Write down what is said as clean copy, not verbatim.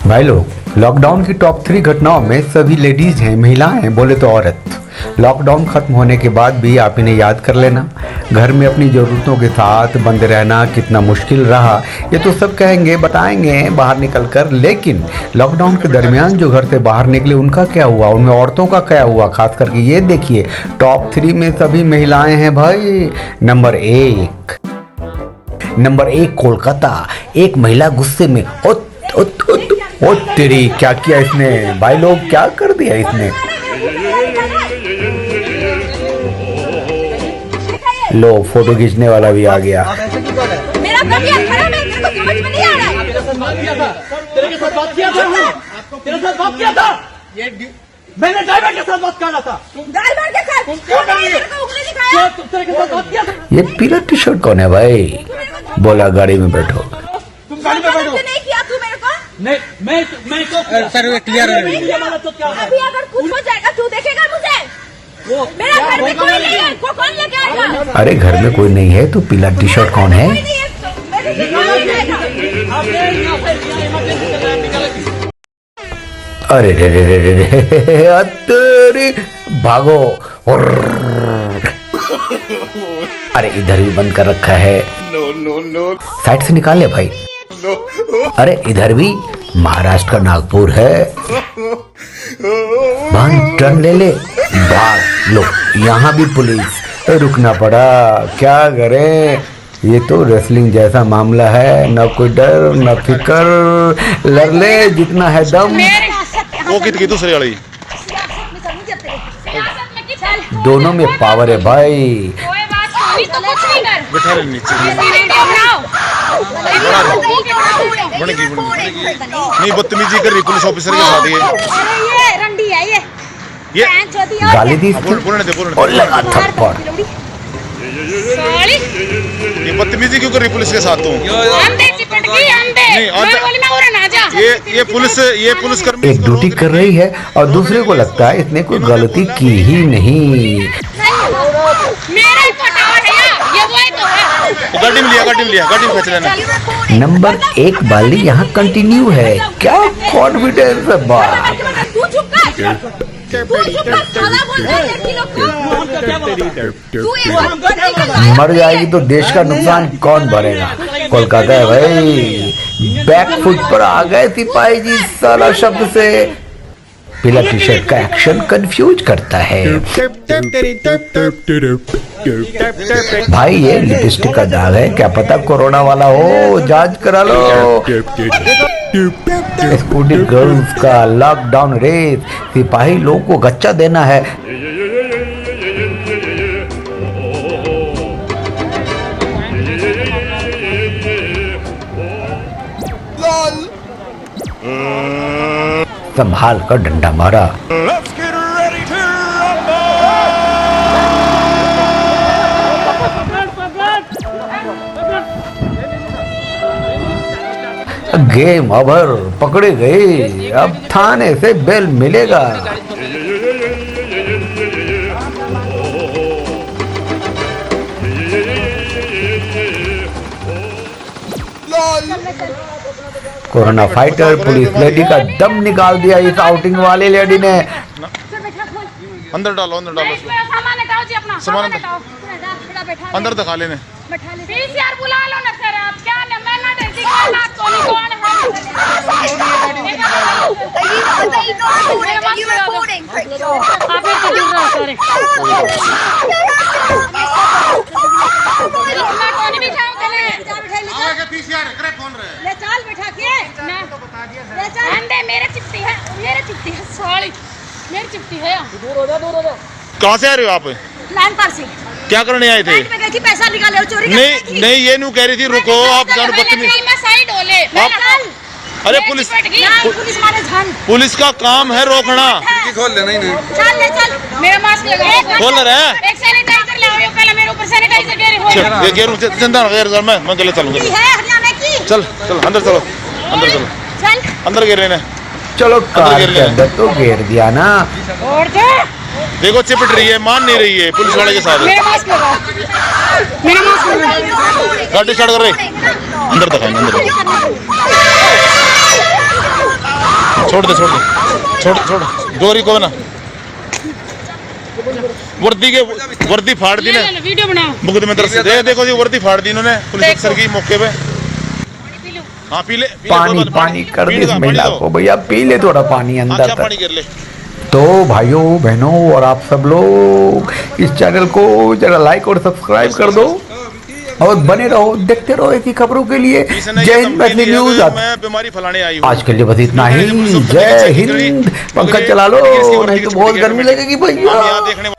भाई लोग, लॉकडाउन की टॉप 3 घटनाओं में सभी लेडीज हैं, महिलाएं हैं, बोले तो औरत। लॉकडाउन खत्म होने के बाद भी आप इन्हें याद कर लेना। घर में अपनी ज़रूरतों के साथ बंद रहना कितना मुश्किल रहा, ये तो सब कहेंगे, बताएंगे बाहर निकल कर। लेकिन लॉकडाउन के दरमियान जो घर से बाहर निकले उनका क्या हुआ, उनमें औरतों का क्या हुआ, खास करके ये देखिए। टॉप 3 में सभी महिलाएं हैं भाई। नंबर 1 कोलकाता। एक महिला गुस्से में ओ तेरी, क्या किया इसने भाई लोग, क्या कर दिया इसने। लो, फोटो खींचने वाला भी आ गया। मेरा तबीयत खराब है, मेरे को समझ में नहीं आ रहा है। तेरे साथ बात किया था, तेरे साथ बात किया था, तेरे साथ बात किया था। मैंने ड्राइवर के साथ बात किया था। ड्राइवर के साथ क्या कर रही है? उंगली दिखाया। तेरे के साथ बात किया था। ये पीला टी शर्ट कौन है भाई? बोला गाड़ी में बैठो। तुम गाड़ी में बैठो। नहीं किया तू मेरे को। नहीं, मैं तो सर क्लियर है। अभी अगर कुछ हो जाएगा तू देखेगा मुझे। मेरा घर में कोई नहीं है, को कौन लेके आएगा? अरे घर में कोई नहीं है तो पीला टी शर्ट कौन है? कोई नहीं है, मेरे से कौन लेके आएगा? अरे रे तेरी, भागो। अरे इधर भी बंद कर रखा है। साइड से निकाल ले भाई। अरे इधर भी, महाराष्ट्र का नागपुर है। बंद, टर्न ले ले, भाग। लो, यहाँ भी पुलिस, रुकना पड़ा, क्या करें। ये तो रेसलिंग जैसा मामला है, न कोई डर न फिकर, लड़ ले जितना है दम। वो कितनी दूसरी वाली दोनों में पावर है भाई। कोई बात नहीं, तो कुछ नहीं कर। बैठा रहे नीचे नहीं, बदतमीजी कर रही पुलिस ऑफिसर के साथ। ये रंडी है, ये गाली दी, बोलने दे और लगा थप्पड़। ये बदतमीजी क्यों कर रही पुलिस के साथ तू? ये पुलिस कर्मी एक ड्यूटी कर रही है और दूसरे को लगता है इसने कोई गलती की ही नहीं। गाड़ी में लिया, गाड़ी में खींच लेना। नंबर 1 वाली यहाँ कंटिन्यू है। क्या कॉन्फिडेंस है बात। तू चुप कर। साला बोल रहा है लड़की लोग को। तू एक मर जाएगी तो देश का नुकसान कौन भरेगा? कोलकाता है भाई। बैक फुट पर आ गए सिपाही जी साला शब्द से। पीला टी शर्ट का एक्शन कंफ्यूज करता है भाई। ये लिपस्टिक का दाग है, क्या पता कोरोना वाला हो, जांच करा लो। स्कूटी गर्ल्स का लॉकडाउन रेस, सिपाही लोगों को गच्चा देना है। संभाल कर डंडा मारा। गेम ओवर, पकड़े गए। अब थाने से बेल मिलेगा। कोरोना फाइटर पुलिस लेडी का दम निकाल दिया इस आउटिंग वाली लेडी ने। अंदर डालो सामान हटाओ जी, अपना सामान हटाओ। अंदर दिखा लेने। पीसीआर बुला लो ना सर। आप क्या ना, मैं ना देखी ना कौन कौन मेरी चिट्ठी है। कहाँ से आ रहे हो आप? लाइन पर से क्या करने आए थे? बैंक में गई थी, पैसा निकाले और चोरी नहीं, ये न्यू कह रही थी रुको आप जान बदतमीज। अरे पुलिस मारे जान। पुलिस का काम है रोकना। खोल लेना ही नहीं। चल ले चल, मेरा मास्क लगा। खोल रहे हैं। एक सैनिटाइजर ले आओ, पहले मेरे ऊपर सैनिटाइजर गिरे हो। ये गेरू चंदा गैर मैं गलत चलूंगा। है हरियाणा की। चल अंदर चलो, चल अंदर गिर रहे हैं। चलो कार के अंदर तो घेर दिया ना। और दे। देखो चिपट रही है, मान नहीं रही है पुलिस वाले के साथ। मेरा मास्क लगाओ, मेरा मास्क लगाओ। गाड़ी स्टार्ट कर रही, अंदर दिखाएंगे अंदर। छोड़ दे छोड़ दे छोड़ छोड़ डोरी को ना वर्दी फाड़ दी ने वीडियो बनाओ मुकदमे दर्ज दे देखो जी वर्दी फाड़ दी इन्होंने पुलिस अफसर की मौके पे हाँ पी ले पानी पानी कर दे इस महिला को, भैया पी ले थोड़ा पानी अंदर अच्छा पानी तक। कर ले तो भाइयों बहनों और आप सब लोग इस चैनल को जरा लाइक और सब्सक्राइब कर दो और बने रहो, देखते रहो ऐसी खबरों के लिए। जय हिंद मैथिली न्यूज। मैं बीमारी फैलाने आई हूँ आज के लिए बस इतना ही। जय हिंद। पंखा चला लो नहीं तो बहुत गर्मी लगेगी भैया। यहाँ देखने